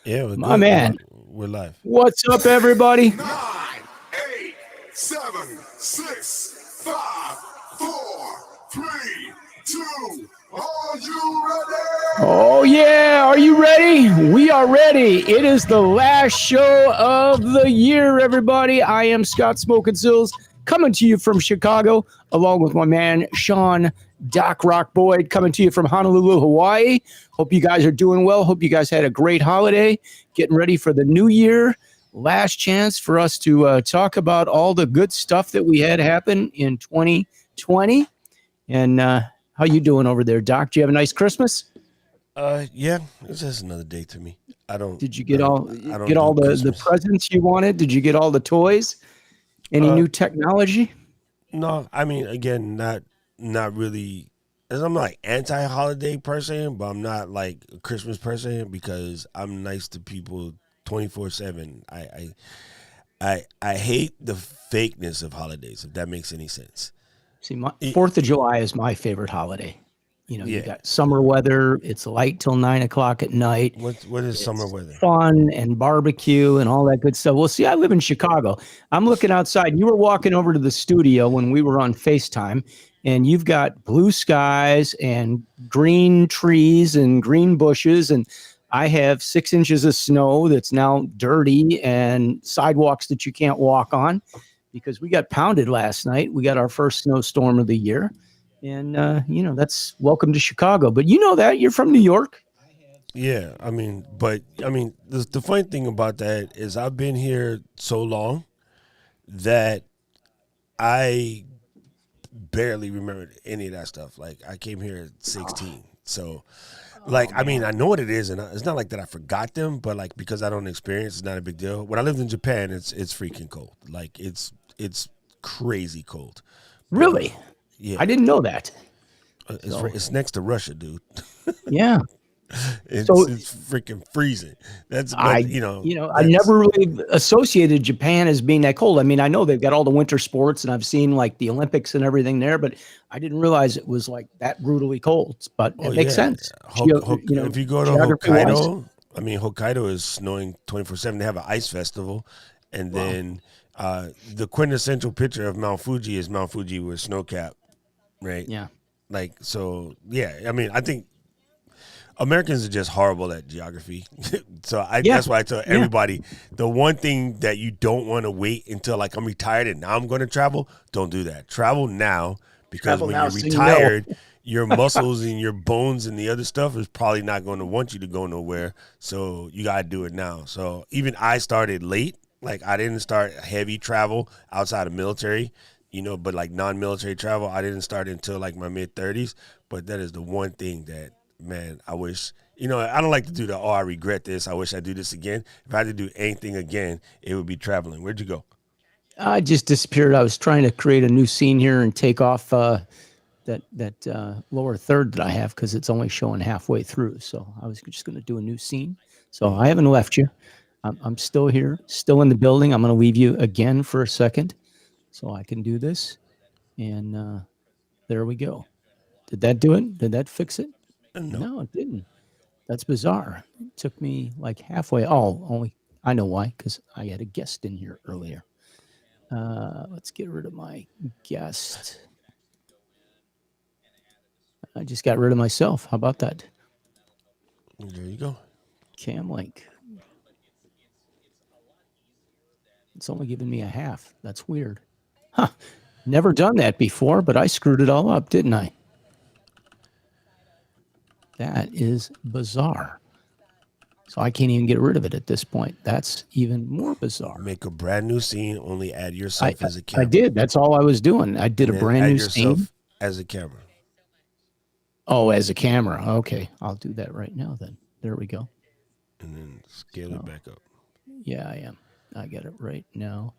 Yeah, we're My good. man. We're live. What's up, everybody? 9, 8, 7, 6, 5, 4, 3, 2. Are you ready? Oh, yeah. Are you ready? We are ready. It is the last show of the year, everybody. I am Scott Smoking Silz, coming to you from Chicago, along with my man, Sean Doc Rock Boyd, coming to you from Honolulu, Hawaii. Hope you guys are doing well. Hope you guys had a great holiday, getting ready for the new year. Last chance for us to talk about all the good stuff that we had happen in 2020. And how you doing over there, Doc? Do you have a nice Christmas? Yeah, it's just another day to me. I don't. Did you get all I don't get do all the Christmas. presents you wanted? Did you get all the toys? Any Uh, new technology? no, I mean, again, not really. As I'm like anti-holiday person, but I'm not like a Christmas person because I'm nice to people 24/7. I hate the fakeness of holidays. If that makes any sense. See, my It, 4th of July is my favorite holiday. You know, you yeah. got summer weather. It's light till 9 o'clock at night. What is summer It's weather? fun and barbecue and all that good stuff. Well, see, I live in Chicago. I'm looking outside. You were walking over to the studio when we were on FaceTime, and you've got blue skies and green trees and green bushes. And I have 6 inches of snow that's now dirty and sidewalks that you can't walk on because we got pounded last night. We got our first snowstorm of the year. And, that's welcome to Chicago. But you know that. You're from New York. Yeah, but the funny thing about that is I've been here so long that I barely remember any of that stuff. Like I came here at 16, so I know what it is, and it's not like that I forgot them, but like because I don't experience, it's not a big deal. When I lived in Japan, it's freaking cold. Like it's crazy cold. But Really? yeah, I didn't know that. it's next to Russia, dude. Yeah. It's So it's freaking freezing. That's but I, I that's never really associated Japan as being that cold. I mean, I know they've got all the winter sports and I've seen like the Olympics and everything there, but I didn't realize it was like that brutally cold. But oh it makes yeah. sense. If you go to Geography wise. Hokkaido, I mean Hokkaido is snowing 24/7. They have an ice festival, and Wow. then the quintessential picture of Mount Fuji is Mount Fuji with snow cap, right? Yeah. Like so, yeah. I mean, I think Americans are just horrible at geography. Yeah. That's why I tell Yeah. everybody the one thing that you don't want to wait until like I'm retired and now I'm going to travel. Don't do that. Travel now because Travel when now you're so you know. retired, your muscles and your bones and the other stuff is probably not going to want you to go nowhere. So you got to do it now. So even I started late. Like I didn't start heavy travel outside of military, but like non-military travel, I didn't start until like my mid-30s. But that is the one thing that man, I wish, I don't like to do I regret this. I wish I do this again. If I had to do anything again, it would be traveling. Where'd you go? I just disappeared. I was trying to create a new scene here and take off that lower third that I have because it's only showing halfway through. So I was just going to do a new scene. So I haven't left you. I'm still here, still in the building. I'm going to leave you again for a second so I can do this. And there we go. Did that do it? Did that fix it? No. No, it didn't. That's bizarre. It took me like halfway. Oh, only I know why, because I had a guest in here earlier. Let's get rid of my guest. I just got rid of myself. How about that? There you go. Cam link. It's only giving me a half. That's weird. Huh. Never done that before, but I screwed it all up, didn't I? That is bizarre. So I can't even get rid of it at this point. That's even more bizarre. Make a brand new scene, only add yourself as a I camera. did. That's all I was doing. I did And a then brand add new yourself scene. as a camera. Oh, as a camera. Okay. I'll do that right now then. There we go. And then scale it back up. Yeah, I am. I got it right now.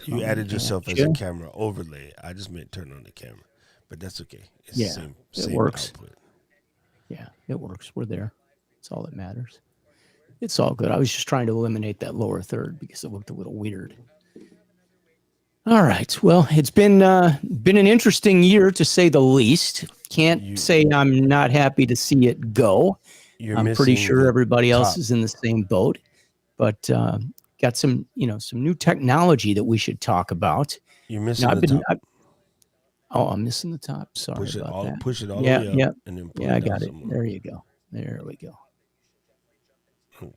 You added yourself as Gotcha. a camera overlay. I just meant turn on the camera. But that's okay. It's Yeah, the it same works. output. Yeah, it works. We're there. That's all that matters. It's all good. I was just trying to eliminate that lower third because it looked a little weird. All right. Well, it's been an interesting year to say the least. Can't say I'm not happy to see it go. You're I'm pretty missing sure the everybody else top. is in the same boat, but got some, some new technology that we should talk about. You're missing the top. Oh, I'm missing the top. Sorry Push it about all. that. Push it all the Yeah, way up, yeah, and then pull yeah. it I down got it. some more. There you go. There we go.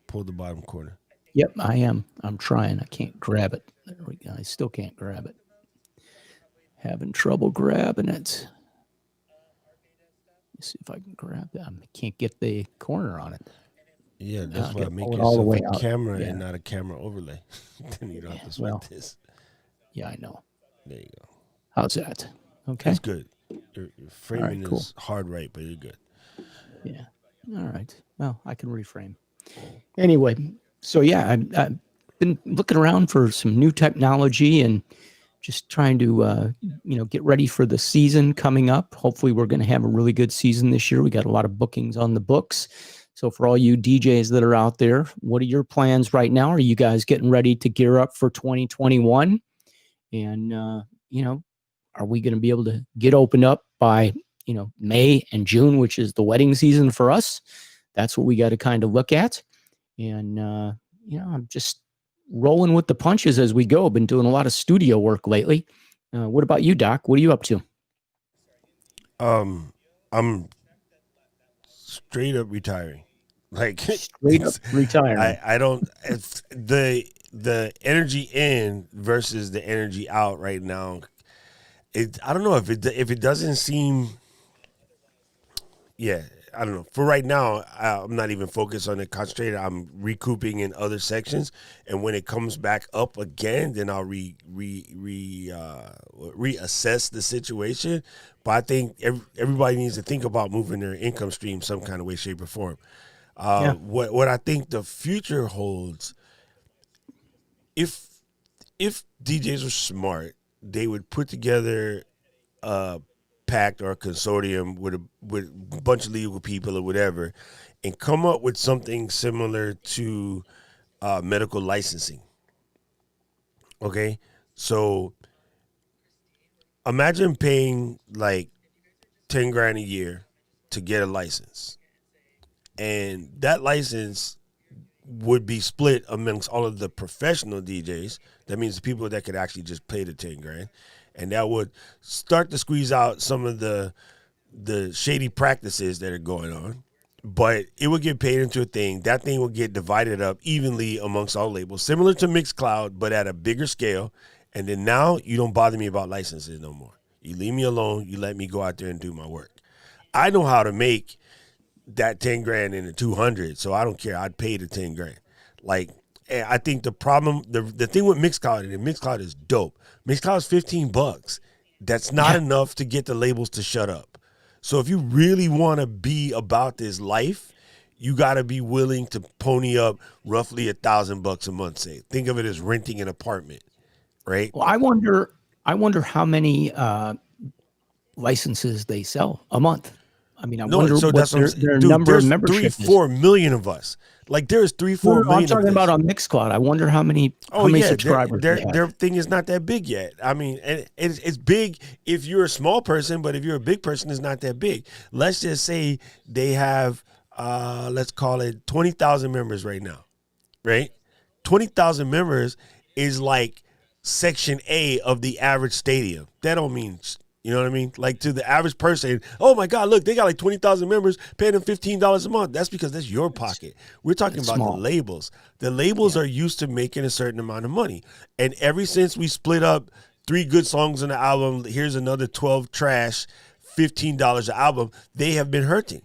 Pull the bottom corner. Yep, I am. I'm trying. I can't grab it. There we go. I still can't grab it. Having trouble grabbing it. Let's see if I can grab that. I can't get the corner on it. Yeah, that's why make pull it all the yourself way a out. camera Yeah. and not a camera overlay. Then you don't have to sweat this. Yeah, I know. There you go. How's that? Okay. That's good. Your framing cool. is hard right, but you're good. Yeah. All right. Well, I can reframe. Anyway, so yeah, I've been looking around for some new technology and just trying to, get ready for the season coming up. Hopefully, we're going to have a really good season this year. We got a lot of bookings on the books. So for all you DJs that are out there, what are your plans right now? Are you guys getting ready to gear up for 2021? And, are we going to be able to get opened up by, May and June, which is the wedding season for us? That's what we got to kind of look at. And, I'm just rolling with the punches as we go. Been doing a lot of studio work lately. What about you, Doc? What are you up to? I'm straight up retiring. Like Straight up retiring. I don't. It's the energy in versus the energy out right now. I don't know if it doesn't seem. Yeah, I don't know. For right now, I'm not even focused on it, concentrated. I'm recouping in other sections, and when it comes back up again, then I'll reassess the situation. But I think everybody needs to think about moving their income stream some kind of way, shape, or form. What I think the future holds, if DJs were smart, they would put together a pact or a consortium with a bunch of legal people or whatever, and come up with something similar to medical licensing. Okay, so imagine paying like 10 grand a year to get a license, and that license would be split amongst all of the professional DJs. That means the people that could actually just pay the 10 grand. And that would start to squeeze out some of the shady practices that are going on. But it would get paid into a thing. That thing would get divided up evenly amongst all labels, similar to Mixcloud, but at a bigger scale. And then now you don't bother me about licenses no more. You leave me alone. You let me go out there and do my work. I know how to make that 10 grand into 200, so I don't care. I'd pay the 10 grand. Like, I think the problem, the thing with Mixcloud, and Mixcloud is dope. Mixcloud is $15. That's not enough to get the labels to shut up. So if you really want to be about this life, you got to be willing to pony up roughly $1,000 a month. Say, think of it as renting an apartment, right? Well, I wonder how many licenses they sell a month. I mean, I wonder so what that's their dude, number of there's membership 3-4 million of us. Like there's 3-4 million. I'm talking about on Mixcloud. I wonder how many subscribers they have. Their thing is not that big yet. I mean, it's big if you're a small person, but if you're a big person, it's not that big. Let's just say they have, let's call it 20,000 members right now, right? 20,000 members is like Section A of the average stadium. That don't mean. You know what I mean? Like to the average person, oh my God, look, they got like 20,000 members paying them $15 a month. That's because that's your pocket. We're talking about small. the labels. The labels are used to making a certain amount of money. And ever since we split up 3 good songs on the album, here's another 12 trash, $15 an album, they have been hurting.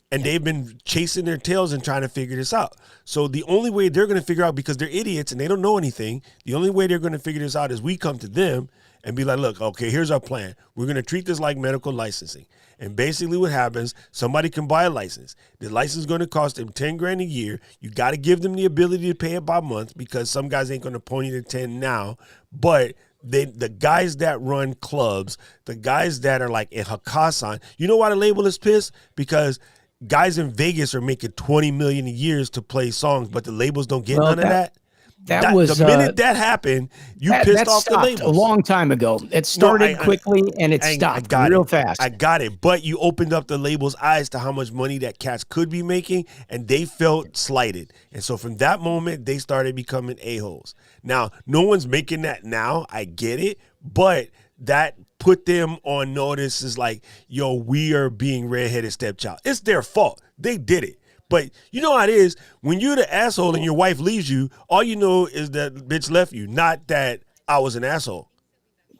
And they've been chasing their tails and trying to figure this out. So the only way they're going to figure out, because they're idiots and they don't know anything, the only way they're going to figure this out is we come to them and be like, look, okay, here's our plan. We're going to treat this like medical licensing. And basically what happens, somebody can buy a license. The license is going to cost them 10 grand a year. You got to give them the ability to pay it by month, because some guys ain't going to pony the 10 now. But the guys that run clubs, the guys that are like in Hakkasan, you know why the label is pissed? Because guys in Vegas are making $20 million a year to play songs, but the labels don't get none of that. That was the minute that happened, you pissed that off the stopped labels a long time ago. It No, started quickly and it I stopped got real it. fast. I got it. But you opened up the label's eyes to how much money that cats could be making, and they felt slighted. And so from that moment, they started becoming a-holes. Now, no one's making that now. I get it. But that put them on notice is like, yo, we are being redheaded stepchild. It's their fault. They did it. But you know how it is. When you're the asshole and your wife leaves you, all you know is that bitch left you, not that I was an asshole.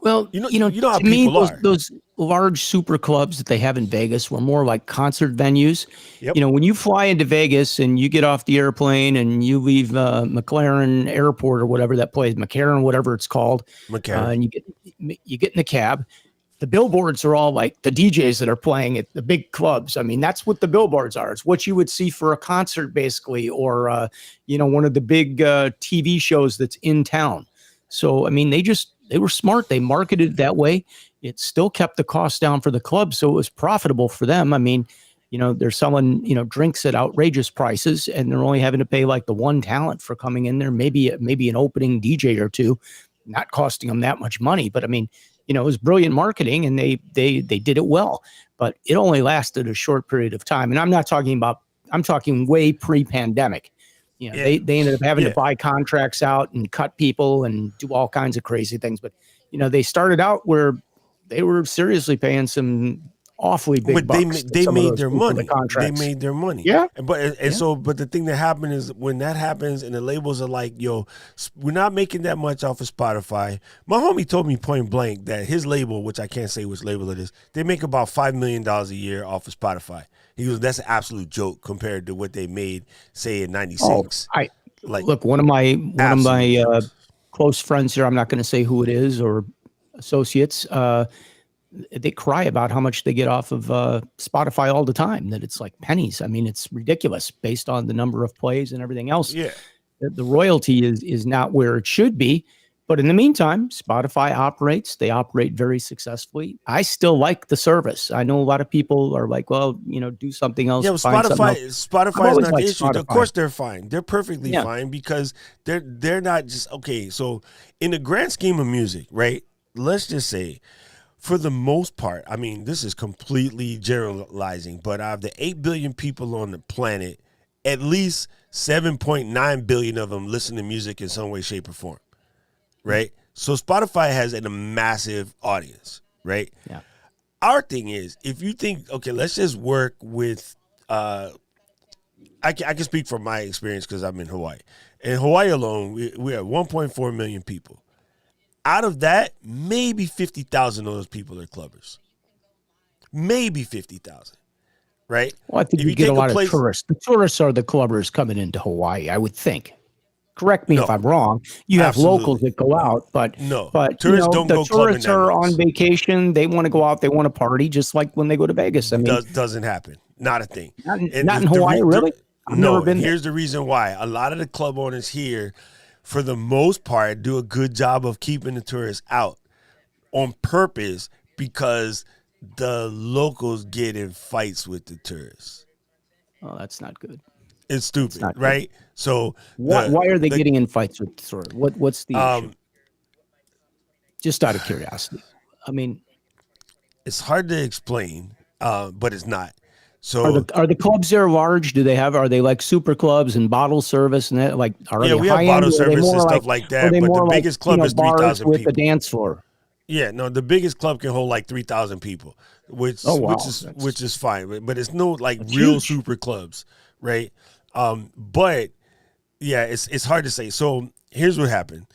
Well, You know how to me, people are. those large super clubs that they have in Vegas were more like concert venues. Yep. When you fly into Vegas and you get off the airplane and you leave McLaren Airport or whatever that place, McCarran, whatever it's called, McCarran. and you get in the cab. The billboards are all like the DJs that are playing at the big clubs. I mean, that's what the billboards are. It's what you would see for a concert, basically, or one of the big TV shows that's in town. So, I mean, they were smart. They marketed it that way. It still kept the cost down for the club, so it was profitable for them. I mean, they're selling drinks at outrageous prices, and they're only having to pay like the one talent for coming in there, maybe an opening DJ or two, not costing them that much money. But I mean, it was brilliant marketing, and they did it well. But it only lasted a short period of time, and I'm talking way pre-pandemic. They ended up having to buy contracts out and cut people and do all kinds of crazy things. But, they started out where they were seriously paying some awfully big bucks. They made their money. They The made their money. Yeah. But the thing that happened is when that happens and the labels are like, yo, we're not making that much off of Spotify. My homie told me point blank that his label, which I can't say which label it is, they make about $5 million a year off of Spotify. He goes, that's an absolute joke compared to what they made, say, in '96. Look, one of my close friends here, I'm not going to say who it is or associates, they cry about how much they get off of Spotify all the time, that it's like pennies. I mean, it's ridiculous based on the number of plays and everything else. Yeah. The royalty is not where it should be. But in the meantime, Spotify operates. They operate very successfully. I still like the service. I know a lot of people are like, well, do something else. Yeah, well, Spotify is not the issue. Of course they're fine. They're perfectly fine because they're not just, okay, so in the grand scheme of music, right, let's just say, for the most part, I mean, this is completely generalizing, but out of the 8 billion people on the planet, at least 7.9 billion of them listen to music in some way, shape, or form, right? So Spotify has a massive audience, right? Yeah. Our thing is, if you think, okay, let's just work with, I can speak from my experience because I'm in Hawaii. In Hawaii alone, we have 1.4 million people. Out of that, maybe 50,000 of those people are clubbers. Maybe 50,000, right? Well, I think if you get a lot of tourists. The tourists are the clubbers coming into Hawaii, I would think. Correct me if I'm wrong. You have locals that go out, but tourists don't go clubbing. Tourists are on vacation. They want to go out. They want to party, just like when they go to Vegas. I mean, doesn't happen. Not a thing. Not in Hawaii, really. I've never been there. Here's the reason why. A lot of the club owners here, for the most part, do a good job of keeping the tourists out on purpose because the locals get in fights with the tourists. Oh, that's not good. It's stupid, right? Good. So why are they getting in fights with the tourists? What's the issue? Just out of curiosity. I mean, it's hard to explain, but it's not. So are the clubs there large? Are they like super clubs and bottle service and that? Like, we have bottle service and stuff like that. But the biggest club is 3,000 with people. The dance floor. Yeah, no, the biggest club can hold like 3,000 people, which is fine. But it's no like real huge super clubs, right? But yeah, it's hard to say. So here's what happened.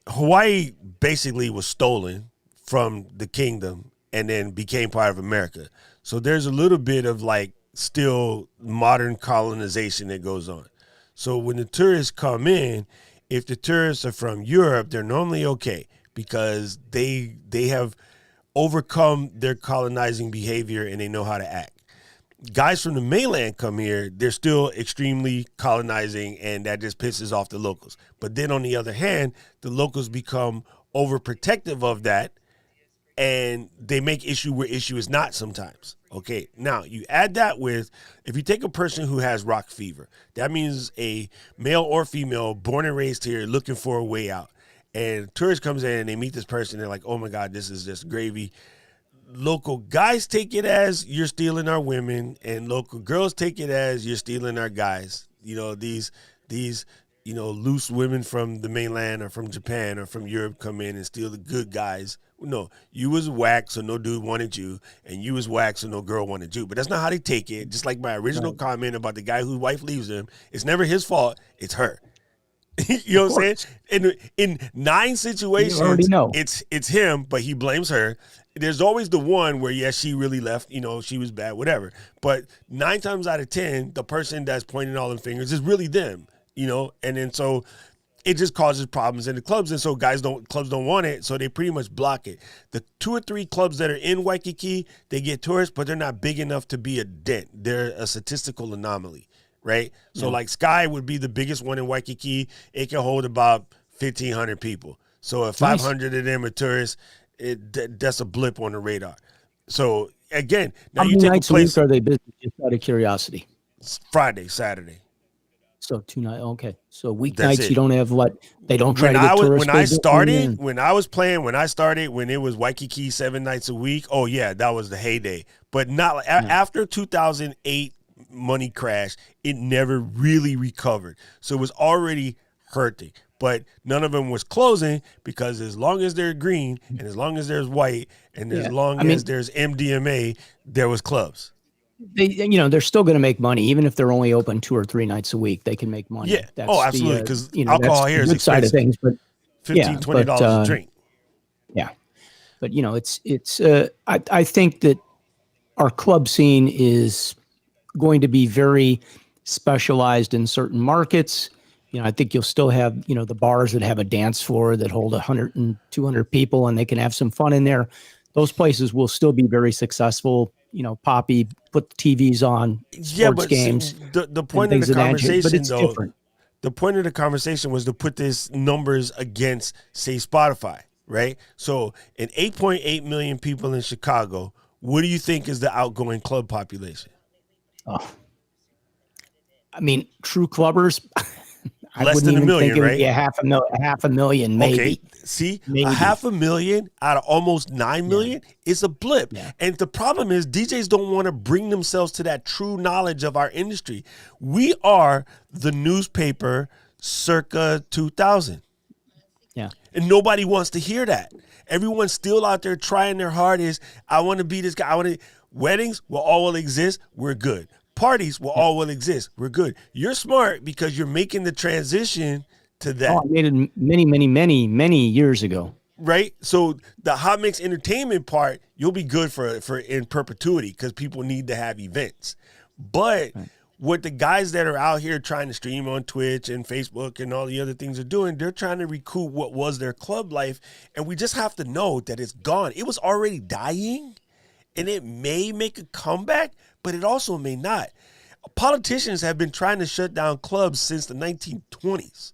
Hawaii basically was stolen from the kingdom and then became part of America. So there's a little bit of like still modern colonization that goes on. So when the tourists come in, if the tourists are from Europe, they're normally okay because they have overcome their colonizing behavior and they know how to act. Guys from the mainland come here, they're still extremely colonizing, and that just pisses off the locals. But then on the other hand, the locals become overprotective of that, and they make issue where issue is not sometimes. Okay, now you add that with, if you take a person who has rock fever, that means a male or female born and raised here looking for a way out. And a tourist comes in and they meet this person, they're like, oh my God, this is just gravy. Local guys take it as you're stealing our women, and local girls take it as you're stealing our guys. You know, these loose women from the mainland or from Japan or from Europe come in and steal the good guys. No, you was whack, so no dude wanted you, and you was whack, so no girl wanted you. But that's not how they take it. Just like my original comment about the guy whose wife leaves him, it's never his fault, it's her. You know what I'm saying? In 9 situations, it's him, but he blames her. There's always the one where, yes, she really left, she was bad, whatever. But 9 times out of 10, the person that's pointing all them fingers is really them, and then so it just causes problems in the clubs. And so clubs don't want it, so they pretty much block it. The 2 or 3 clubs that are in Waikiki, they get tourists, but they're not big enough to be a dent. They're a statistical anomaly. Right? So like Sky would be the biggest one in Waikiki. It can hold about 1,500 people. So if 500 of them are tourists, that's a blip on the radar. So again, now how you many take nights a place. A week are they busy, just out of curiosity? Friday, Saturday. So 2 nights. Okay. So weeknights you don't have they don't try to get tourists. When I started, when it was Waikiki 7 nights a week, oh yeah, that was the heyday. But not after 2008 money crash, it never really recovered. So it was already hurting. But none of them was closing, because as long as they're green and as long as there's white and as long as there's MDMA, there was clubs. They're still going to make money, even if they're only open 2 or 3 nights a week. They can make money. Yeah. Absolutely. Because alcohol here is expensive. Side of things, but $15-$20 a drink. Yeah, but it's. I think that our club scene is going to be very specialized in certain markets. I think you'll still have, the bars that have a dance floor that hold 100 and 200 people and they can have some fun in there. Those places will still be very successful. Poppy, put the TVs on, sports games. The point of the conversation, but it's different. The point of the conversation was to put these numbers against, say, Spotify, right? So in 8.8 million people in Chicago, what do you think is the outgoing club population? Oh, I mean, true clubbers. Less than a million, right? Yeah, half a million, maybe. Okay, see, maybe. 500,000 out of almost 9 million is a blip. Yeah. And the problem is DJs don't want to bring themselves to that true knowledge of our industry. We are the newspaper circa 2000. Yeah. And nobody wants to hear that. Everyone's still out there trying their hardest. I want to be this guy. Weddings will all exist. We're good. Parties will all exist. We're good. You're smart because you're making the transition to that. I made it many years ago. Right? So the hot mix entertainment part, you'll be good for in perpetuity because people need to have events. But what the guys that are out here trying to stream on Twitch and Facebook and all the other things are doing, they're trying to recoup what was their club life. And we just have to know that it's gone. It was already dying, and it may make a comeback, but it also may not. Politicians have been trying to shut down clubs since the 1920s.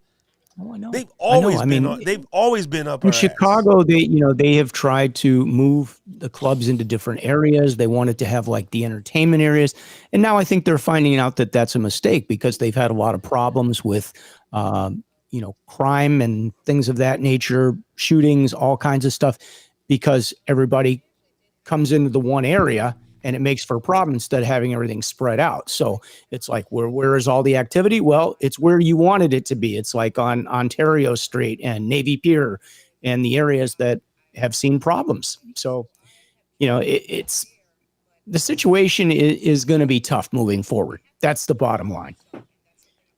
Oh, I know. They've always been up in Chicago. They have tried to move the clubs into different areas. They wanted to have like the entertainment areas, and now I think they're finding out that that's a mistake because they've had a lot of problems with, crime and things of that nature, shootings, all kinds of stuff, because everybody comes into the one area. And it makes for a problem instead of having everything spread out. So it's like, where is all the activity? Well, it's where you wanted it to be. It's like on Ontario Street and Navy Pier and the areas that have seen problems. So, it's the situation is going to be tough moving forward. That's the bottom line.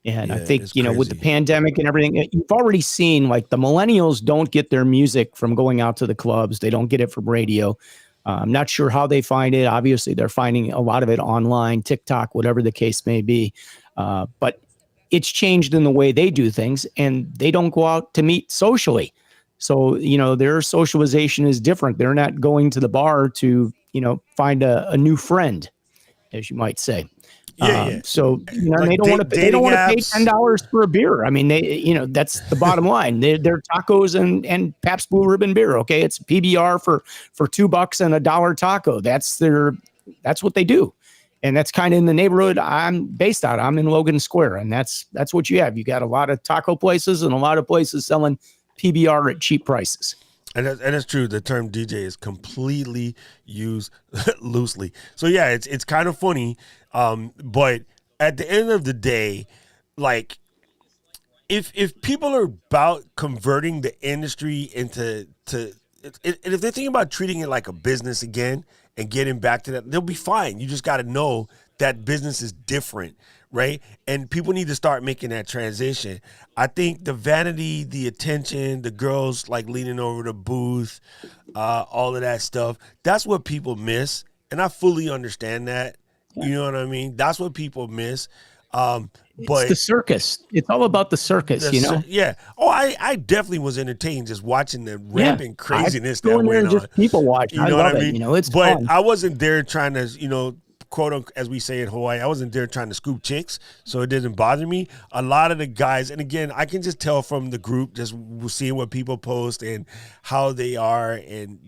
And I think, with the pandemic and everything, you've already seen like the millennials don't get their music from going out to the clubs. They don't get it from radio. I'm not sure how they find it. Obviously, they're finding a lot of it online, TikTok, whatever the case may be. But it's changed in the way they do things, and they don't go out to meet socially. So, their socialization is different. They're not going to the bar to, find a new friend, as you might say. Yeah. So and Like they don't want to they don't dating want to pay apps. $10 for a beer. I mean, that's the bottom line. They're tacos and Pabst Blue Ribbon beer. Okay, it's PBR for $2 and $1 taco. That's what they do, and that's kind of in the neighborhood I'm based out. I'm in Logan Square, and that's what you have. You got a lot of taco places and a lot of places selling PBR at cheap prices. And that's true. The term DJ is completely used loosely. So yeah, it's kind of funny. But at the end of the day, like if people are about converting the industry into and if they're thinking about treating it like a business again and getting back to that, they'll be fine. You just got to know that business is different, right? And people need to start making that transition. I think the vanity, the attention, the girls like leaning over the booth, all of that stuff, that's what people miss. And I fully understand that. You know what I mean? That's what people miss. But it's the circus. It's all about the circus, Yeah. Oh, I definitely was entertained just watching the rampant craziness that go in there went and on. just people watch. You I know love what I it. mean? It's but fun. I wasn't there trying to, quote unquote, as we say in Hawaii, I wasn't there trying to scoop chicks, so it didn't bother me. A lot of the guys, and again, I can just tell from the group, just seeing what people post and how they are, and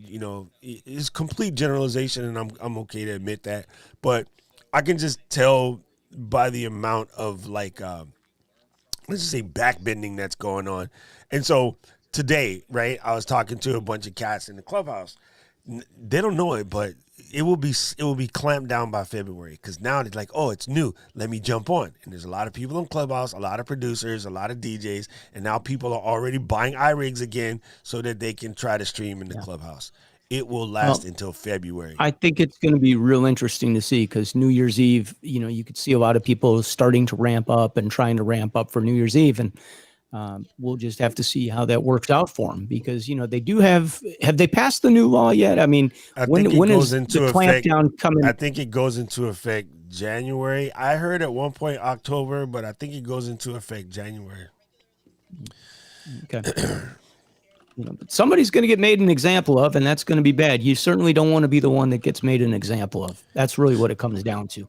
it's complete generalization, and I'm okay to admit that, but I can just tell by the amount of like let's just say backbending that's going on. And so today, right, I was talking to a bunch of cats in the clubhouse. They don't know it, but it will be clamped down by February, because now it's like, oh, it's new, let me jump on. And there's a lot of people in clubhouse, a lot of producers, a lot of DJs, and now people are already buying iRigs again so that they can try to stream in the clubhouse. It will last until February. I think it's going to be real interesting to see, because New Year's Eve, you could see a lot of people starting to ramp up and trying to ramp up for New Year's Eve. And we'll just have to see how that works out for them, because, they do have they passed the new law yet? I mean, when is the clampdown coming? I think it goes into effect January. I heard at one point October, but I think it goes into effect January. Okay. But somebody's going to get made an example of, and that's going to be bad. You certainly don't want to be the one that gets made an example of. That's really what it comes down to,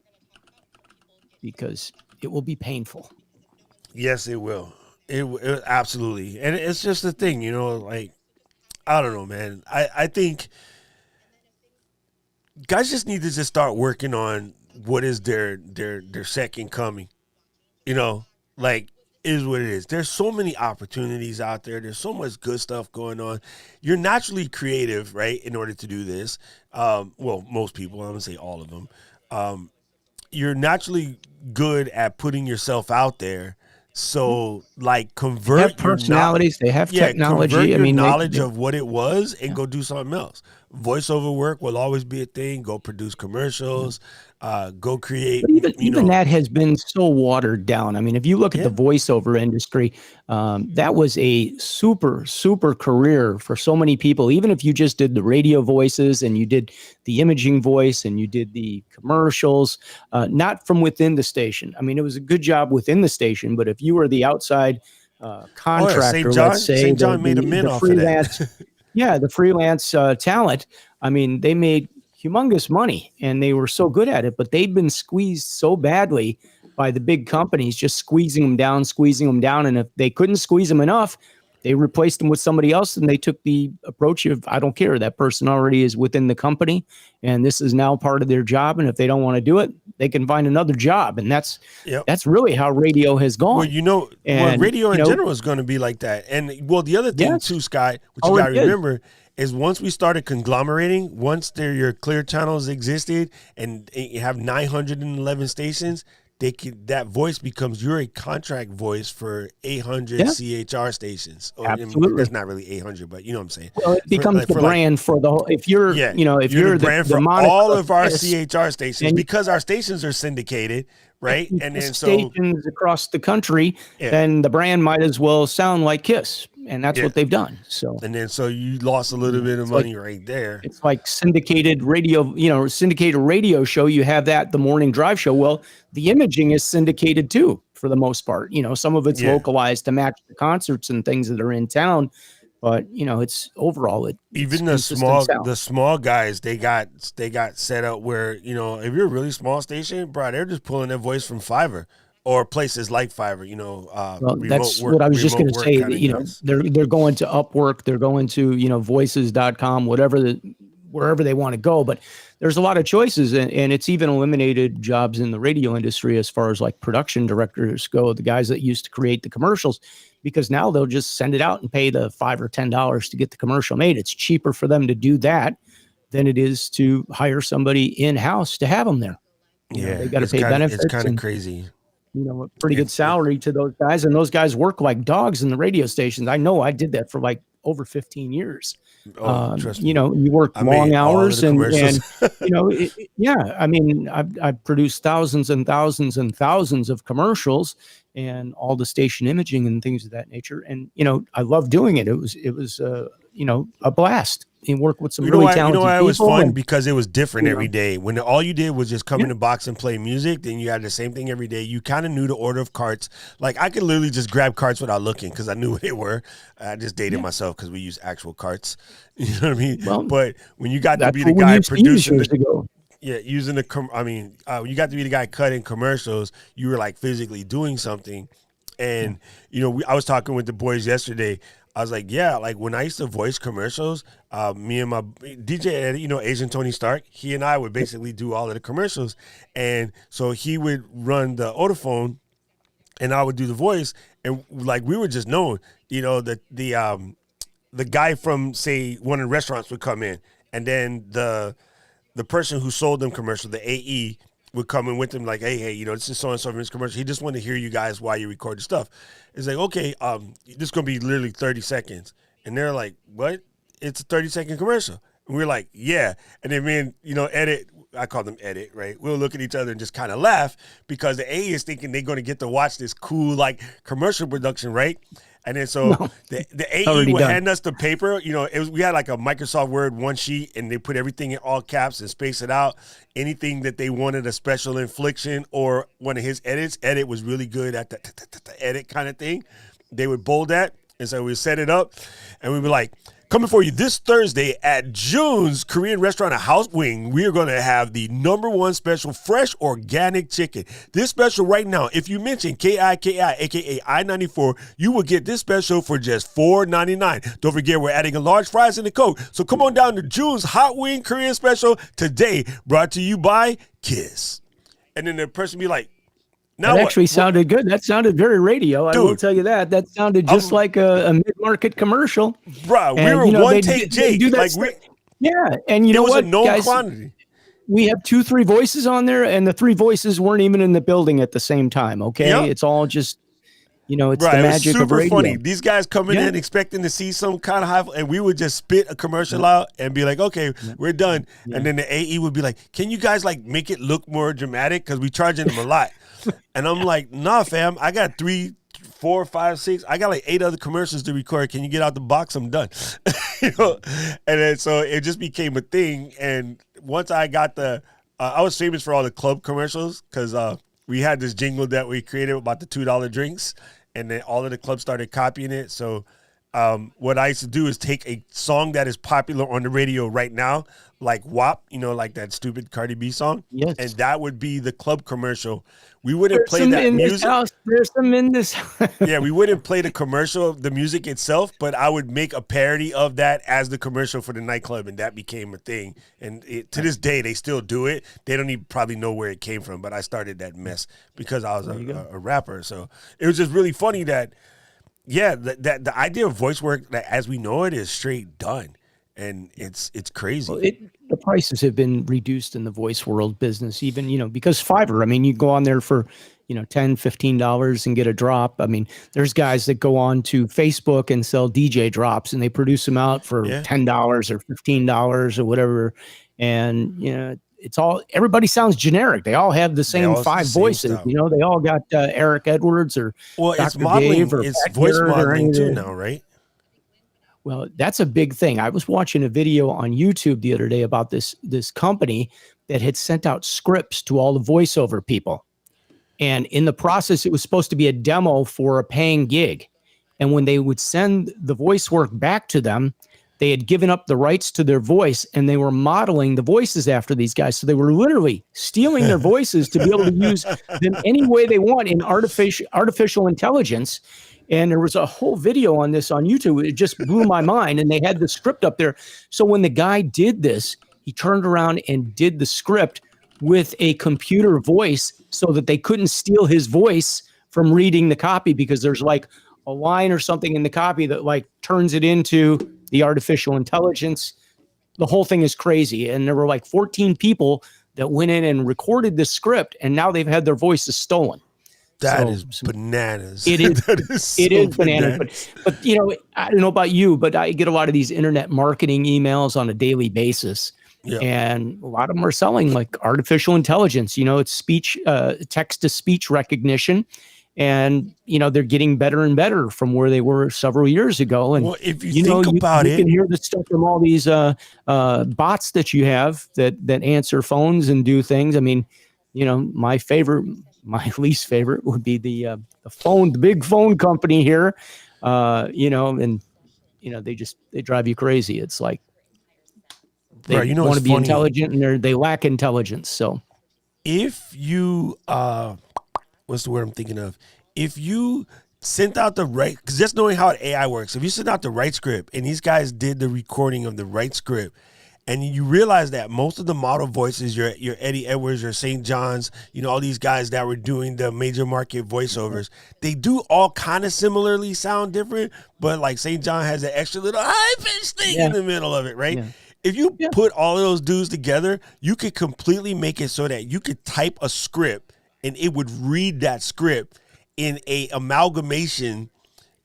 because it will be painful. Yes, it will. It absolutely. And it's just the thing, like, I don't know, man. I think guys just need to just start working on what is their second coming. Like, is what it is. There's so many opportunities out there. There's so much good stuff going on. You're naturally creative, right, in order to do this. Well, most people, I'm going to say all of them. You're naturally good at putting yourself out there. So, like, convert they have personalities. They have technology. Convert your knowledge of what it was and go do something else. Voiceover work will always be a thing. Go produce commercials. Go create. But even that has been so watered down. I mean, if you look at the voiceover industry, that was a super, super career for so many people. Even if you just did the radio voices and you did the imaging voice and you did the commercials, not from within the station. I mean, it was a good job within the station, but if you were the outside contractor, let's say, St. John made a mint off of that. Yeah, the freelance talent. I mean, they made humongous money and they were so good at it, but they'd been squeezed so badly by the big companies, just squeezing them down. And if they couldn't squeeze them enough, they replaced them with somebody else, and they took the approach of, I don't care, that person already is within the company and this is now part of their job. And if they don't want to do it, they can find another job. And that's really how radio has gone. Well, radio in general is going to be like that. And the other thing too, Scott, which you got to remember, is once we started conglomerating, once your clear channels existed and you have 911 stations, that voice becomes, you're a contract voice for 800 CHR stations. Absolutely. That's not really 800, but you know what I'm saying. Well, it becomes the brand for the whole, if you're the brand for all of our CHR stations, because our stations are syndicated, right? And then stations across the country, then the brand might as well sound like KISS. And that's what they've done. So you lost a little bit of money right there. It's like syndicated radio, syndicated radio show. You have that, the morning drive show. Well, the imaging is syndicated too, for the most part. Some of it's localized to match the concerts and things that are in town. but it's overall it's Even consistent sound. the small guys, they got set up where, if you're a really small station, bro, they're just pulling their voice from Fiverr or places like Fiverr, Well, that's what I was just going to say. kind of guys. They're going to Upwork, they're going to voices.com, wherever they want to go. But there's a lot of choices, and it's even eliminated jobs in the radio industry as far as like production directors go, the guys that used to create the commercials, because now they'll just send it out and pay the $5 or $10 to get the commercial made. It's cheaper for them to do that than it is to hire somebody in-house to have them there. They got to pay benefits. It's kind of crazy. A pretty good salary to those guys, and those guys work like dogs in the radio stations. I know I did that for like over 15 years. Trust me. You work long hours and yeah, I mean, I've produced thousands and thousands and thousands of commercials and all the station imaging and things of that nature. And, I love doing it. It was a blast. And work with some really talented people. It was fun because it was different every day. When all you did was just come in the box and play music, then you had the same thing every day. You kind of knew the order of carts. Like I could literally just grab carts without looking because I knew what they were. I just dated myself because we use actual carts. You know what I mean? Well, but when you got to be the guy producing using when you got to be the guy cutting commercials, you were like physically doing something. And, I was talking with the boys yesterday. I was like, like when I used to voice commercials, me and my DJ, Asian Tony Stark, he and I would basically do all of the commercials. And so he would run the autophone and I would do the voice. And like, we were just known, the guy from, say, one of the restaurants would come in, and then the person who sold them commercial, the AE, would come in with them like, hey, this is so-and-so from this commercial. He just wanted to hear you guys while you record the stuff. It's like, okay, this is going to be literally 30 seconds. And they're like, what? It's a 30-second commercial. And we're like, yeah. And then me and, Edit, I call them Edit, right? We'll look at each other and just kind of laugh because the AE is thinking they're going to get to watch this cool, like, commercial production, right? And then the AE would hand us the paper. We had like a Microsoft Word one sheet, and they put everything in all caps and space it out. Anything that they wanted a special infliction or one of his edits. Edit was really good at the edit kind of thing. They would bold that, and so we set it up, and we were like, coming for you this Thursday at June's Korean restaurant at House Wing, we are going to have the #1 special, fresh organic chicken. This special right now, if you mention KIKI, aka I-94, you will get this special for just $4.99. Don't forget, we're adding a large fries and a Coke. So come on down to June's Hot Wing Korean special today, brought to you by Kiss. And then the person be like, that actually sounded good. That sounded very radio. Dude, I will tell you that. That sounded just like a mid-market commercial. Bro, we were one take Jake. And you know what, it was a known quantity. We have 2-3 voices on there, and the 3 voices weren't even in the building at the same time, okay? Yep. It's all just, it's the magic of radio. Super funny. These guys coming in expecting to see some kind of high, and we would just spit a commercial out and be like, okay, we're done. Yeah. And then the AE would be like, can you guys, like, make it look more dramatic? Because we charging them a lot. And I'm like, nah, fam, I got 3, 4, 5, 6. I got like 8 other commercials to record. Can you get out the box? I'm done. And then so it just became a thing. And once I got I was famous for all the club commercials because we had this jingle that we created about the $2 drinks. And then all of the clubs started copying it. So what I used to do is take a song that is popular on the radio right now, like WAP, like that stupid Cardi B song. Yes. And that would be the club commercial. We wouldn't play that music. There's some in this. Yeah, we wouldn't play the commercial, the music itself, but I would make a parody of that as the commercial for the nightclub, and that became a thing. And to this day, they still do it. They don't even probably know where it came from, but I started that mess because I was a rapper. So it was just really funny that, that the idea of voice work, that as we know it, is straight done. And it's crazy. Well, the prices have been reduced in the voice world business, even, because Fiverr, I mean, you go on there for, $10, $15 and get a drop. I mean, there's guys that go on to Facebook and sell DJ drops, and they produce them out for $10 or $15 or whatever. And, it's all, everybody sounds generic. They all have the same 5 voices. Stuff. They all got Eric Edwards or Dr. It's modeling, Dave or it's voice modeling too now, right? Well, that's a big thing. I was watching a video on YouTube the other day about this company that had sent out scripts to all the voiceover people. And in the process, it was supposed to be a demo for a paying gig. And when they would send the voice work back to them, they had given up the rights to their voice and they were modeling the voices after these guys. So they were literally stealing their voices to be able to use them any way they want in artificial intelligence. And there was a whole video on this on YouTube. It just blew my mind. And they had the script up there. So when the guy did this, he turned around and did the script with a computer voice so that they couldn't steal his voice from reading the copy, because there's like a line or something in the copy that like turns it into the artificial intelligence. The whole thing is crazy. And there were like 14 people that went in and recorded the script, and now they've had their voices stolen. That is bananas. It is. That is so it is bananas. But you know, I don't know about you, but I get a lot of these internet marketing emails on a daily basis. Yeah. And a lot of them are selling like artificial intelligence. You know, it's speech, text to speech recognition. And, you know, they're getting better and better from where they were several years ago. And, well, if you think about it, you can hear the stuff from all these bots that you have that answer phones and do things. I mean, you know, my least favorite would be the big phone company here, you know, and, you know, they drive you crazy. It's like they want to be intelligent and they lack intelligence. So if you, what's the word I'm thinking of? If you sent out the right, because just knowing how AI works, if you sent out the right script and these guys did the recording of the right script, and you realize that most of the model voices, your Eddie Edwards, your St. John's, you know, all these guys that were doing the major market voiceovers, they do all kind of similarly sound different, but like St. John has an extra little high-pitched thing in the middle of it, right? Yeah. If you put all of those dudes together, you could completely make it so that you could type a script and it would read that script in a amalgamation.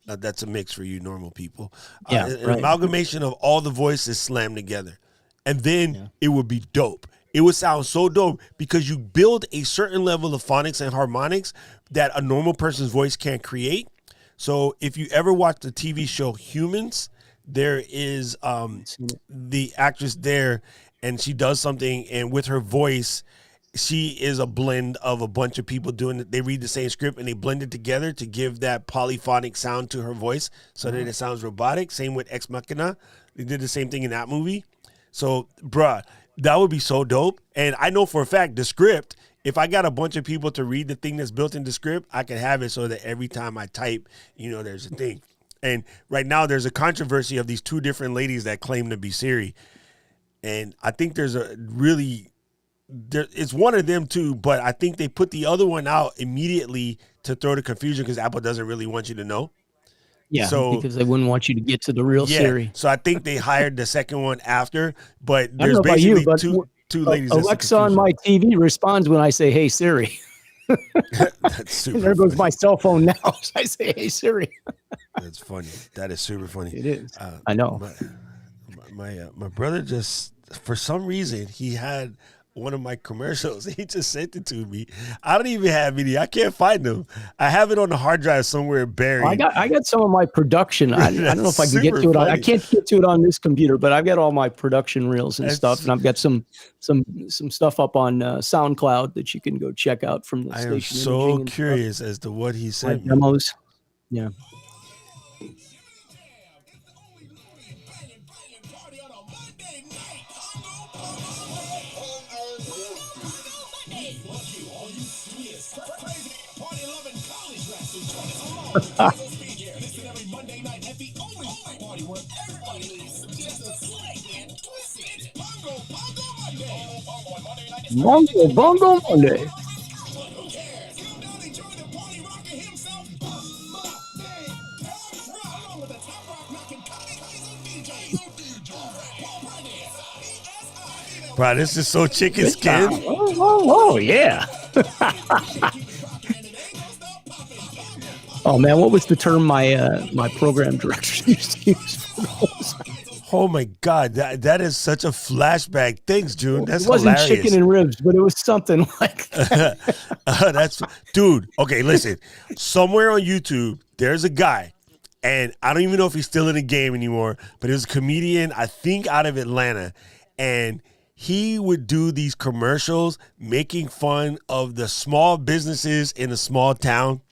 That's a mix for you normal people. An amalgamation of all the voices slammed together. And then it would be dope. It would sound so dope because you build a certain level of phonics and harmonics that a normal person's voice can't create. So if you ever watch the TV show Humans, there is the actress there, and she does something, and with her voice, she is a blend of a bunch of people doing it. They read the same script and they blend it together to give that polyphonic sound to her voice so that it sounds robotic. Same with Ex Machina. They did the same thing in that movie. So, bruh, that would be so dope. And I know for a fact the script, if I got a bunch of people to read the thing that's built in the script, I could have it so that every time I type, you know, there's a thing. And right now there's a controversy of these two different ladies that claim to be Siri. And I think there's it's one of them too, but I think they put the other one out immediately to throw the confusion because Apple doesn't really want you to know. Yeah, so, because they wouldn't want you to get to the real Siri. So I think they hired the second one after, but there's basically two ladies. Alexa on my TV responds when I say, "Hey Siri." That's super. There goes my cell phone now. So I say, "Hey Siri." That's funny. That is super funny. It is. I know. My brother just, for some reason, he had one of my commercials. He just sent it to me. I don't even have any. I can't find them. I have it on the hard drive somewhere buried. I got some of my production. I don't know if I can get to it. I can't get to it on this computer, but I've got all my production reels and stuff, and I've got some stuff up on SoundCloud that you can go check out from the station. I am so curious as to what he sent me. Demos. Yeah. Bongo Monday. Bro, this is so chicken skin. Oh yeah. Oh man, what was the term my program director used to use for those? Oh my God, that is such a flashback. Thanks, June. That's it wasn't hilarious. Chicken and ribs, but it was something like that. Dude. Okay, listen. Somewhere on YouTube, there's a guy, and I don't even know if he's still in the game anymore, but he was a comedian, I think, out of Atlanta, and he would do these commercials making fun of the small businesses in a small town.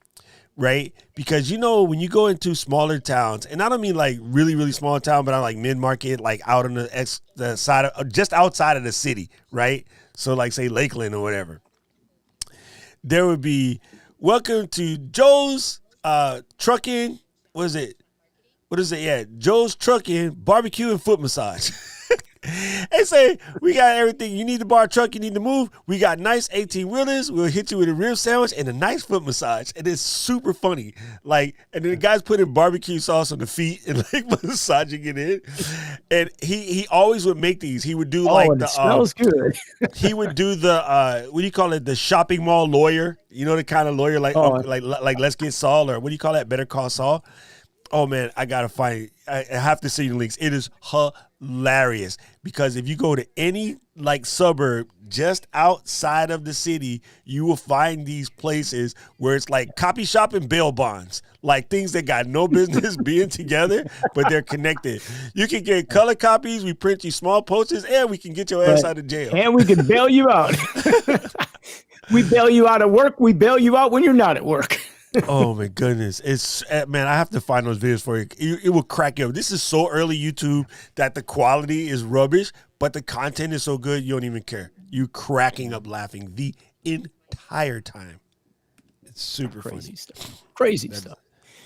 right? Because when you go into smaller towns, and I don't mean like really really small town, but I'm like mid market, like out on the side of just outside of the city, right? So like say Lakeland or whatever, there would be welcome to Joe's trucking. What is it? Yeah, Joe's Trucking Barbecue and Foot Massage. They say, we got everything. You need to bar a truck, you need to move. We got nice 18-wheelers. We'll hit you with a rib sandwich and a nice foot massage. And it's super funny. Like, and then the guy's putting barbecue sauce on the feet and like massaging it in. And he always would make these. He would do like and the it smells good. he would do the what do you call it? The shopping mall lawyer. You know the kind of lawyer like like Let's Get Saul, or what do you call that? Better Call Saul. Oh man, I gotta find. I have to see the links. It is hilarious because if you go to any like suburb just outside of the city, you will find these places where it's like copy shop and bail bonds, like things that got no business being together, but they're connected. You can get color copies. We print you small posters, and we can get your ass out of jail. And we can bail you out. We bail you out of work. We bail you out when you're not at work. Oh my goodness. It's man, I have to find those videos for you. It will crack you up. This is so early YouTube that the quality is rubbish, but the content is so good you don't even care. You cracking up laughing the entire time. It's super crazy funny. Stuff. Crazy stuff.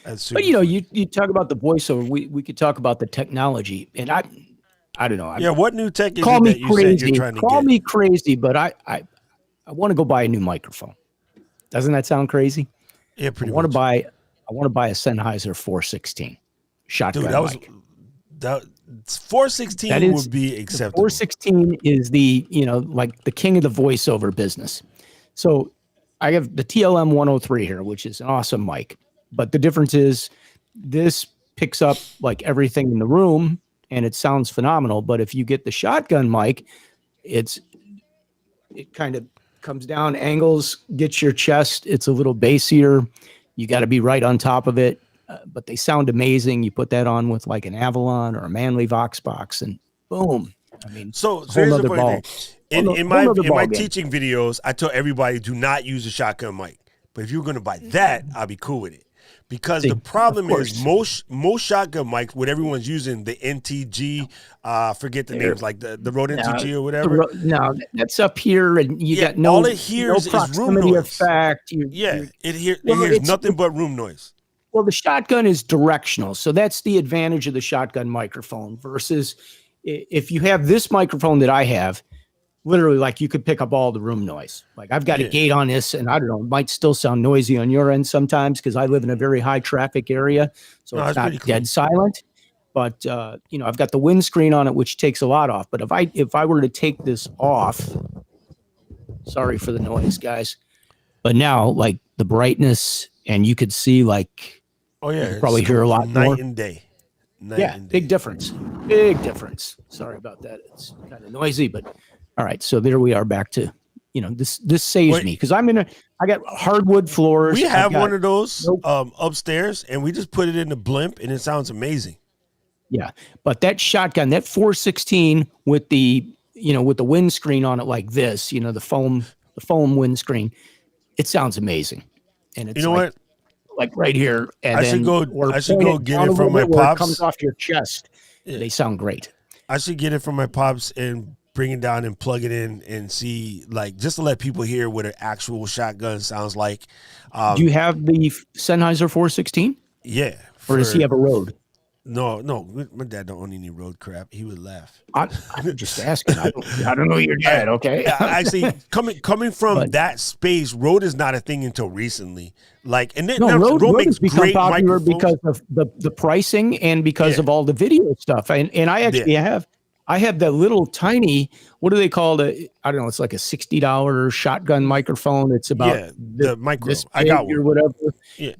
That's super but you talk about the voiceover, we could talk about the technology, and I don't know. What new tech is call it me that you crazy. said you're trying to Call get? me crazy, but I want to go buy a new microphone. Doesn't that sound crazy? Yeah, pretty I much. I want to buy a Sennheiser 416 shotgun mic. That 416 would be acceptable. 416 is the like the king of the voiceover business. So I have the TLM 103 here, which is an awesome mic, but the difference is this picks up like everything in the room and it sounds phenomenal. But if you get the shotgun mic, it kind of comes down, angles, gets your chest. It's a little bassier. You got to be right on top of it, but they sound amazing. You put that on with like an Avalon or a Manley Vox box, and boom. I mean, so here's the funny thing. In my game. teaching videos, I tell everybody do not use a shotgun mic. But if you're going to buy that, I'll be cool with it. Because the problem is most shotgun mics, what everyone's using, the NTG, forget the names, like the Rode NTG or whatever. No, that's up here, and you got no. All it hears is room noise. Effect. It hears nothing but room noise. Well, the shotgun is directional, so that's the advantage of the shotgun microphone versus if you have this microphone that I have. Literally, like you could pick up all the room noise. Like I've got a gate on this, and I don't know, it might still sound noisy on your end sometimes because I live in a very high traffic area, so it's not dead silent. But I've got the windscreen on it, which takes a lot off. But if I were to take this off, sorry for the noise, guys. But now, like the brightness, and you could see like, you could probably hear a lot more. Night and day. Big difference. Big difference. Sorry about that. It's kind of noisy, but. All right, so there we are back to, this saves me because I got hardwood floors. We have one of those upstairs, and we just put it in the blimp, and it sounds amazing. Yeah, but that shotgun, that 416 with the windscreen on it like this, the foam windscreen, it sounds amazing, and it's what? Like right here, and I should go get it from my pops. It comes off your chest. Yeah. They sound great. I should get it from my pops and bring it down and plug it in and see, like, just to let people hear what an actual shotgun sounds like. Do you have the Sennheiser 416? Yeah. Or does he have a Rode? No. My dad don't own any Rode crap. He would laugh. I'm just asking. I don't know your dad. Okay. Actually, coming from that space, Rode is not a thing until recently. Like, and then Rode makes has become great popular microphones because of the pricing and because of all the video stuff. And I actually have that little tiny, what do they call it? I don't know. It's like a $60 shotgun microphone. It's about the micro. I got one. Or whatever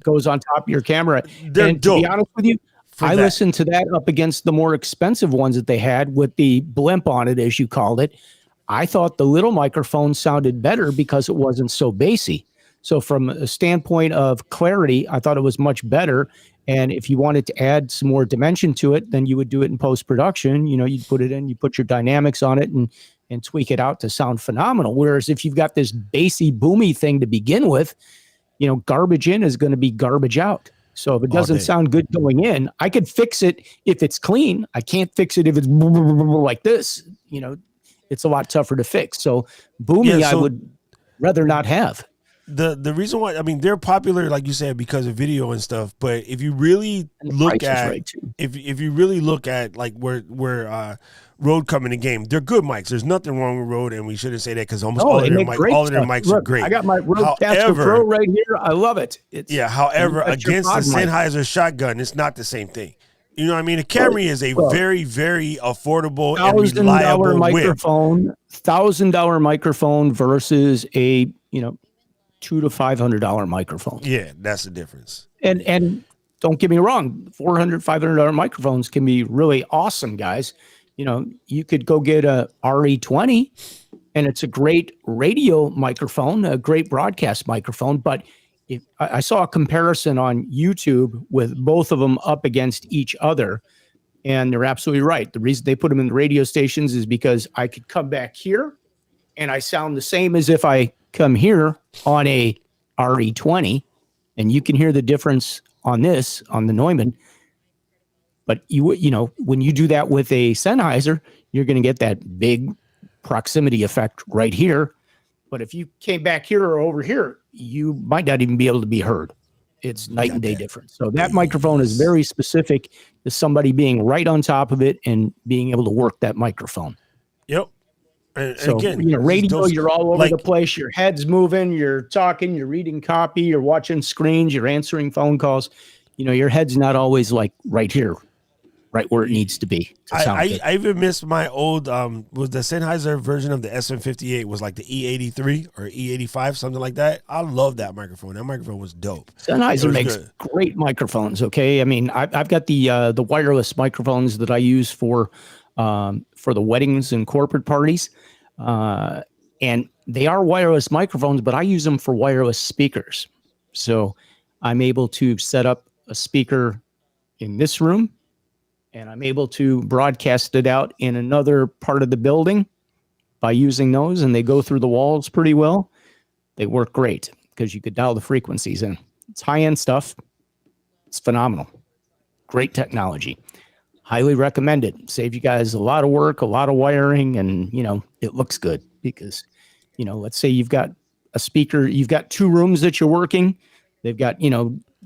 goes on top of your camera. And to be honest with you, I listened to that up against the more expensive ones that they had with the blimp on it, as you called it. I thought the little microphone sounded better because it wasn't so bassy. So from a standpoint of clarity, I thought it was much better. And if you wanted to add some more dimension to it, then you would do it in post-production. You'd put it in, you put your dynamics on it and tweak it out to sound phenomenal. Whereas if you've got this bassy, boomy thing to begin with, garbage in is going to be garbage out. So if it All doesn't day. sound good going in, I could fix it if it's clean. I can't fix it if it's like this. It's a lot tougher to fix. So booming, Yeah, I so- would rather not have. The reason why, I mean, they're popular, like you said, because of video and stuff. But if you really And the look price is at, right, too. if you really look at like where Rode come in the game, they're good mics. There's nothing wrong with Rode, and we shouldn't say that because almost all they of their make great mics stuff. are Look, great. I got my Rodecaster Pro right here. I love it. However, That's your against the pod mic. Sennheiser shotgun, it's not the same thing. You know what I mean? The Camry is a Well, very, very affordable and $1,000 reliable whip. microphone, $1,000 microphone versus a $200 to $500 microphone. Yeah, that's the difference. And don't get me wrong, $400, $500 microphones can be really awesome, guys. You could go get a RE20, and it's a great radio microphone, a great broadcast microphone. But I saw a comparison on YouTube with both of them up against each other, and they're absolutely right. The reason they put them in the radio stations is because I could come back here, and I sound the same as if I come here on a RE20, and you can hear the difference on the Neumann. But when you do that with a Sennheiser, you're going to get that big proximity effect right here. But if you came back here or over here, you might not even be able to be heard. It's night and day difference. So that microphone is very specific to somebody being right on top of it and being able to work that microphone. Yep. And So, again, radio, those- you're all over like- the place. Your head's moving. You're talking. You're reading copy. You're watching screens. You're answering phone calls. Your head's not always like right here, right where it needs to be. To sound good. I even missed my old was the Sennheiser version of the SM58 was like the E83 or E85, something like that. I love that microphone. That microphone was dope. It Sennheiser was makes good. great microphones. Okay, I mean, I've got the wireless microphones that I use for the weddings and corporate parties, and they are wireless microphones, but I use them for wireless speakers. So I'm able to set up a speaker in this room, and I'm able to broadcast it out in another part of the building by using those, and they go through the walls pretty well. They work great because you could dial the frequencies in. It's high-end stuff. It's phenomenal. Great technology. Highly recommend it. Save you guys a lot of work, a lot of wiring, and it looks good because let's say you've got a speaker, you've got two rooms that you're working. They've got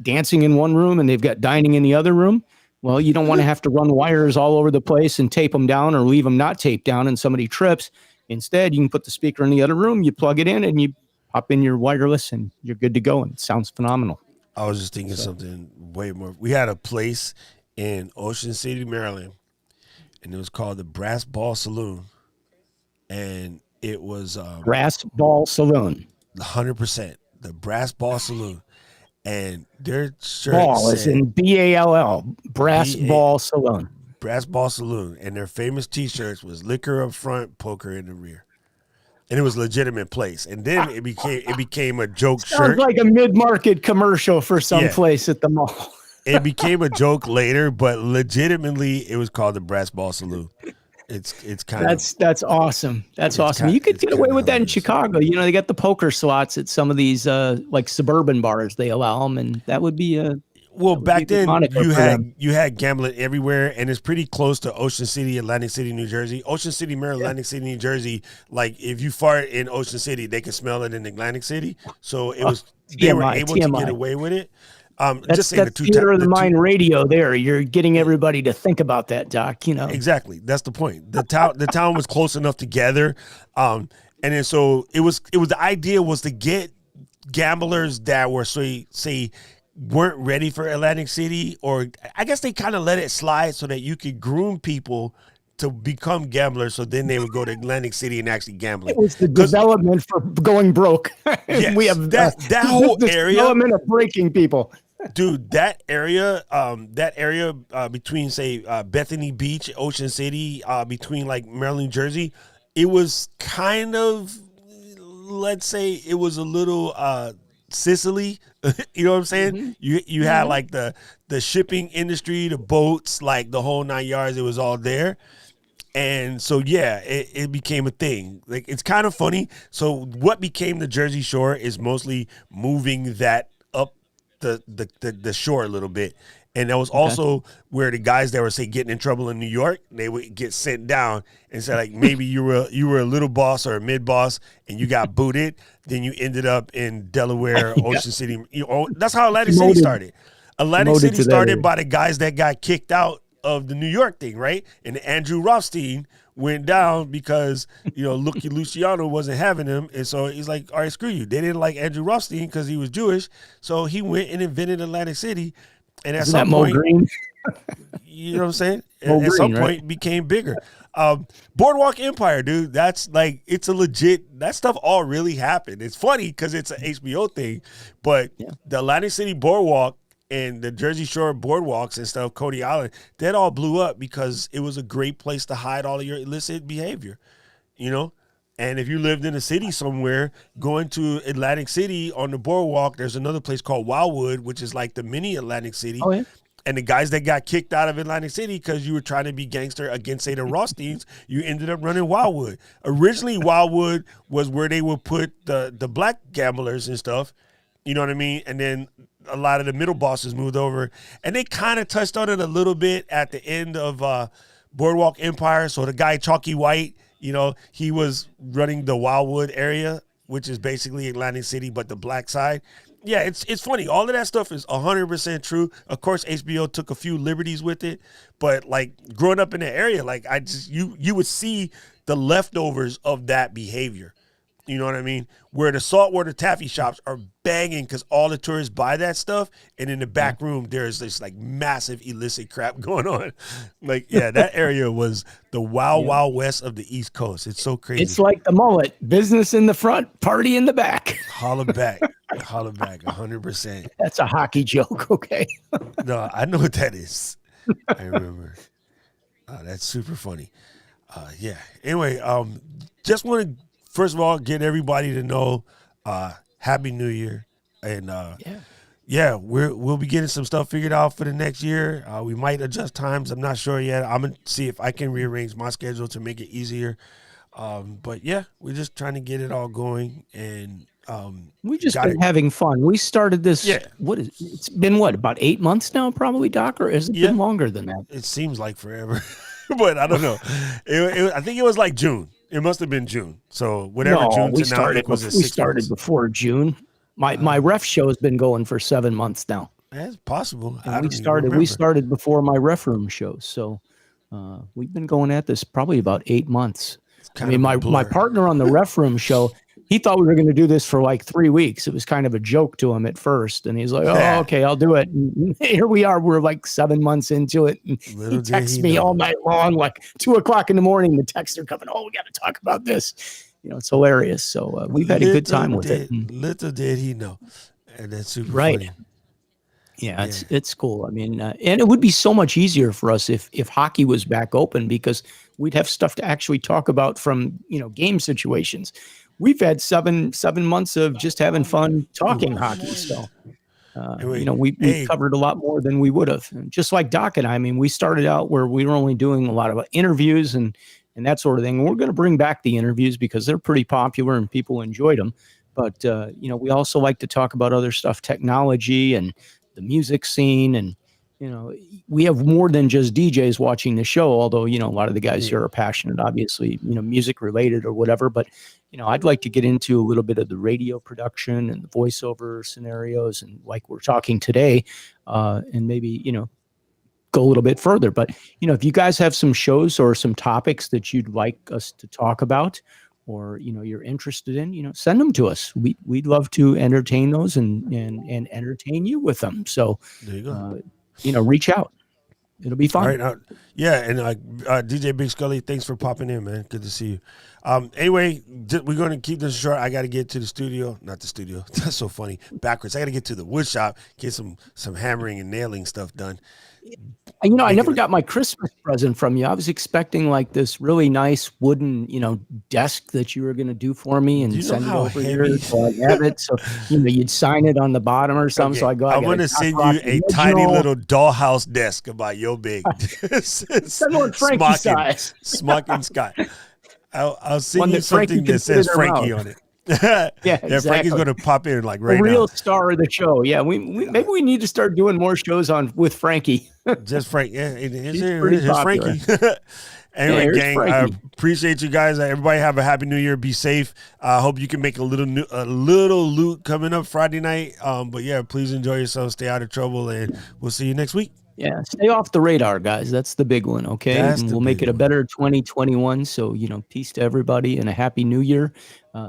dancing in one room and they've got dining in the other room. Well, you don't want to have to run wires all over the place and tape them down or leave them not taped down and somebody trips. Instead, you can put the speaker in the other room, you plug it in, and you pop in your wireless, and you're good to go. And it sounds phenomenal. I was just thinking something way more. We had a place in Ocean City, Maryland, and it was called the Brass Ball Saloon, and it was Brass Ball Saloon. 100% the Brass Ball Saloon, and their shirt Ball is in BALL. Brass BA Ball Saloon. Brass Ball Saloon, and their famous T-shirts was liquor up front, poker in the rear, and it was a legitimate place. And then it became a joke Sounds shirt. like a mid-market commercial for some Yeah. place at the mall. It became a joke later, but legitimately, it was called the Brass Ball Saloon. It's kind of That's awesome. That's awesome. You could it's get away kinda with that in hilarious. Chicago. They got the poker slots at some of these like suburban bars. They allow them, and that would be a well. would be Back a good then, moniker you for had them. you had gambling everywhere, and it's pretty close to Ocean City, Atlantic City, New Jersey. Ocean City, Maryland, Atlantic City, New Jersey. Like if you fart in Ocean City, they could smell it in Atlantic City. So it was they were TMI, able to TMI. get away with it. That's, just saying that's theater of the two- mind radio. There, you're getting everybody to think about that, Doc. Exactly. That's the point. The town was close enough together. And then so it was the idea was to get gamblers that were say weren't ready for Atlantic City, or I guess they kind of let it slide so that you could groom people to become gamblers, so then they would go to Atlantic City and actually gamble. It was the development for going broke. Yes, We have that whole the area. development of breaking people. Dude, that area between say Bethany Beach, Ocean City, between like Maryland, New Jersey, it was kind of, let's say, it was a little Sicily. You know what I'm saying? You had like the shipping industry, the boats, like the whole 9 yards. It was all there, And so, yeah, it became a thing. Like, it's kind of funny. So what became the Jersey Shore is mostly moving that up the shore a little bit. And that was Okay. also where the guys that were, say, getting in trouble in New York, they would get sent down and say, like, maybe you were a little boss or a mid boss and you got booted. Then you ended up in Delaware, Yeah. Ocean City. That's how Atlantic City Demoted. started. Atlantic Demoted City to that started area. by the guys that got kicked out of the New York thing, right? And Andrew Rothstein went down because, Lucky Luciano wasn't having him. And so he's like, all right, screw you. They didn't like Andrew Rothstein because he was Jewish. So he went and invented Atlantic City. And at Isn't that some Mo point, Green? you know what I'm saying? Mo At some Green, point, right? became bigger. Boardwalk Empire, dude. That's like, it's a legit, that stuff all really happened. It's funny because it's an HBO thing, but the Atlantic City Boardwalk and the Jersey Shore boardwalks and stuff, Coney Island, that all blew up because it was a great place to hide all of your illicit behavior, And if you lived in a city somewhere, going to Atlantic City on the boardwalk, there's another place called Wildwood, which is like the mini Atlantic City. Oh, yeah. And the guys that got kicked out of Atlantic City because you were trying to be gangster against, say, the Rothsteins, you ended up running Wildwood. Originally, Wildwood was where they would put the black gamblers and stuff. You know what I mean? And then a lot of the middle bosses moved over. And they kind of touched on it a little bit at the end of Boardwalk Empire. So the guy, Chalky White, he was running the Wildwood area, which is basically Atlantic City, but the black side. Yeah, it's funny. All of that stuff is 100% true. Of course, HBO took a few liberties with it, but like growing up in the area, like you would see the leftovers of that behavior. You know what I mean? Where the saltwater taffy shops are banging because all the tourists buy that stuff, and in the back room there's this like massive illicit crap going on. Like, yeah, that area was the wild west of the East Coast. It's so crazy. It's like the mullet: business in the front, party in the back. Holla back, 100%. That's a hockey joke, okay? No, I know what that is. I remember. That's super funny. Yeah. Anyway, just want to first of all get everybody to know Happy New Year, and we'll be getting some stuff figured out for the next year. We might adjust times. I'm not sure yet. I'm gonna see if I can rearrange my schedule to make it easier. But yeah, we're just trying to get it all going, and we just been having fun. We started this. Yeah. It's been about 8 months now, probably, Doc, or has it been longer than that? It seems like forever, but I don't know. I think it was like June. It must have been June. So whatever June to now equals 6 months. We started before June. My ref show has been going for 7 months now. That's possible. We started before my ref room show. So we've been going at this probably about 8 months. I mean, my partner on the ref room show, he thought we were going to do this for like 3 weeks. It was kind of a joke to him at first. And he's like, oh, okay, I'll do it. And here we are. We're like 7 months into it. And he texts me all night long, like 2 o'clock in the morning. The texts are coming, we got to talk about this. It's hilarious. So we've had a good time with it. Little did he know. And that's super funny. Yeah, it's cool. I mean, and it would be so much easier for us if hockey was back open, because we'd have stuff to actually talk about from, game situations. We've had seven months of just having fun talking hockey. So, we covered a lot more than we would have. Just like Doc and I mean, we started out where we were only doing a lot of interviews and that sort of thing. And we're going to bring back the interviews because they're pretty popular and people enjoyed them. But, we also like to talk about other stuff, technology and the music scene. And, we have more than just DJs watching the show, although, a lot of the guys here are passionate, obviously, music related or whatever. But, I'd like to get into a little bit of the radio production and the voiceover scenarios, and like we're talking today, and maybe, go a little bit further. But, if you guys have some shows or some topics that you'd like us to talk about, or, you're interested in, send them to us. We'd love to entertain those and entertain you with them. So, there you go. Reach out. It'll be fun. All right. And DJ Big Scully, thanks for popping in, man. Good to see you. Anyway, we're going to keep this short. I got to get to the studio. Not the studio. That's so funny. Backwards. I got to get to the wood shop, get some hammering and nailing stuff done. You know, I never got my Christmas present from you. I was expecting like this really nice wooden, desk that you were going to do for me and Do you know send it how over heavy- here so I have it. So, you'd sign it on the bottom or something. So I go, I'm going to send you a tiny little dollhouse desk about your big. Send one Frankie size. Smocking Scott. I'll send One you that Frankie something can that says fit in her Frankie mouth. on it. Yeah, Frankie's exactly. going to pop in like right The real now. star of the show. Yeah, we maybe we need to start doing more shows with Frankie. Just Frank. Yeah, She's pretty here's popular. Frankie. Anyway, here's gang, Frankie. I appreciate you guys. Everybody have a happy New Year. Be safe. I hope you can make a little loot coming up Friday night. But yeah, please enjoy yourself. Stay out of trouble, and we'll see you next week. Yeah, stay off the radar, guys. That's the big one, okay? And we'll make it a better 2021. So, peace to everybody and a happy new year.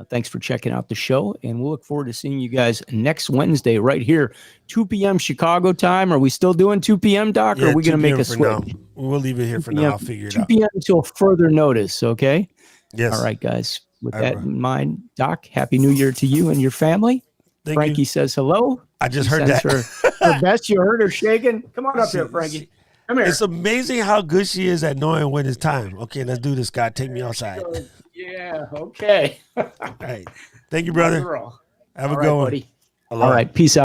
Thanks for checking out the show, and we'll look forward to seeing you guys next Wednesday right here, 2 p.m. Chicago time. Are we still doing 2 p.m., Doc, or are we going to make a switch? Now. We'll leave it here for now. I'll figure it out. 2 p.m. until further notice, okay? Yes. All right, guys. With that in mind, Doc, happy new year to you and your family. Frankie says hello. I just heard that. Her best. You heard her shaking. Come on up here, Frankie. Come here. It's amazing how good she is at knowing when it's time. Okay, let's do this, Scott. Take me outside. Yeah, okay. All right. Thank you, brother. Have a good one. Buddy. All right, peace out.